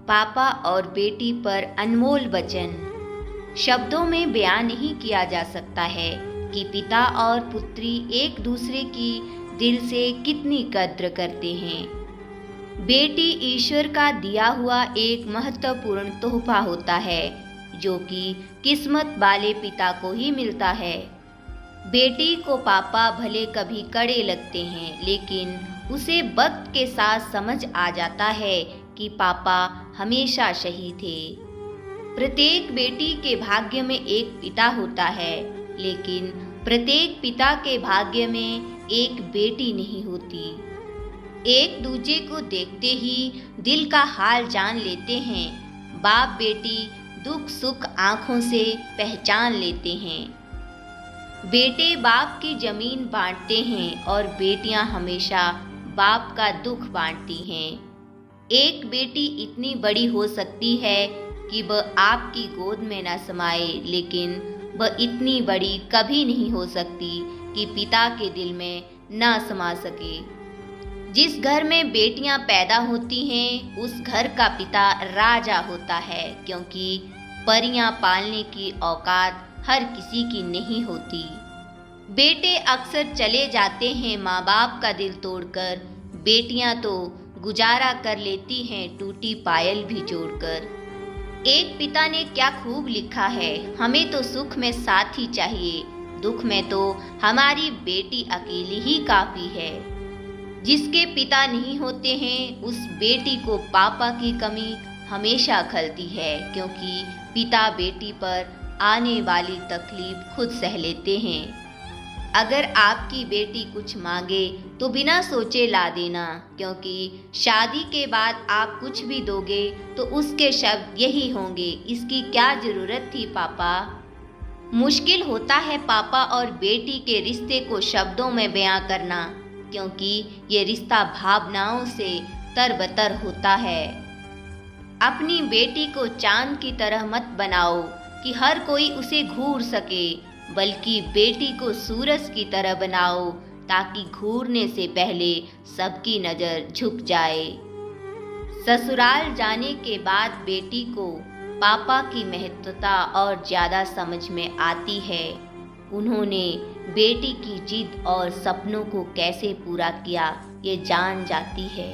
पापा और बेटी पर अनमोल वचन शब्दों में बयान नहीं किया जा सकता है कि पिता और पुत्री एक दूसरे की दिल से कितनी कद्र करते हैं। बेटी ईश्वर का दिया हुआ एक महत्वपूर्ण तोहफा होता है जो कि किस्मत वाले पिता को ही मिलता है। बेटी को पापा भले कभी कड़े लगते हैं, लेकिन उसे वक्त के साथ समझ आ जाता है कि पापा हमेशा सही थे। प्रत्येक बेटी के भाग्य में एक पिता होता है, लेकिन प्रत्येक पिता के भाग्य में एक बेटी नहीं होती। एक दूजे को देखते ही दिल का हाल जान लेते हैं। बाप बेटी दुख सुख आंखों से पहचान लेते हैं। बेटे बाप की जमीन बांटते हैं और बेटियां हमेशा बाप का दुख बांटती हैं। एक बेटी इतनी बड़ी हो सकती है कि वह आपकी गोद में न समाए, लेकिन वह इतनी बड़ी कभी नहीं हो सकती कि पिता के दिल में न समा सके। जिस घर में बेटियां पैदा होती हैं, उस घर का पिता राजा होता है, क्योंकि परियां पालने की औकात हर किसी की नहीं होती। बेटे अक्सर चले जाते हैं माँ बाप का दिल तोड़कर, बेटियां तो गुजारा कर लेती हैं टूटी पायल भी जोड़कर। एक पिता ने क्या खूब लिखा है, हमें तो सुख में साथ ही चाहिए, दुख में तो हमारी बेटी अकेली ही काफी है। जिसके पिता नहीं होते हैं, उस बेटी को पापा की कमी हमेशा खलती है, क्योंकि पिता बेटी पर आने वाली तकलीफ खुद सह लेते हैं। अगर आपकी बेटी कुछ मांगे तो बिना सोचे ला देना, क्योंकि शादी के बाद आप कुछ भी दोगे तो उसके शब्द यही होंगे, इसकी क्या जरूरत थी पापा। मुश्किल होता है पापा और बेटी के रिश्ते को शब्दों में बयां करना, क्योंकि ये रिश्ता भावनाओं से तरबतर होता है। अपनी बेटी को चांद की तरह मत बनाओ कि हर कोई उसे घूर सके, बल्कि बेटी को सूरज की तरह बनाओ ताकि घूरने से पहले सबकी नज़र झुक जाए। ससुराल जाने के बाद बेटी को पापा की महत्वता और ज़्यादा समझ में आती है। उन्होंने बेटी की जिद और सपनों को कैसे पूरा किया, ये जान जाती है।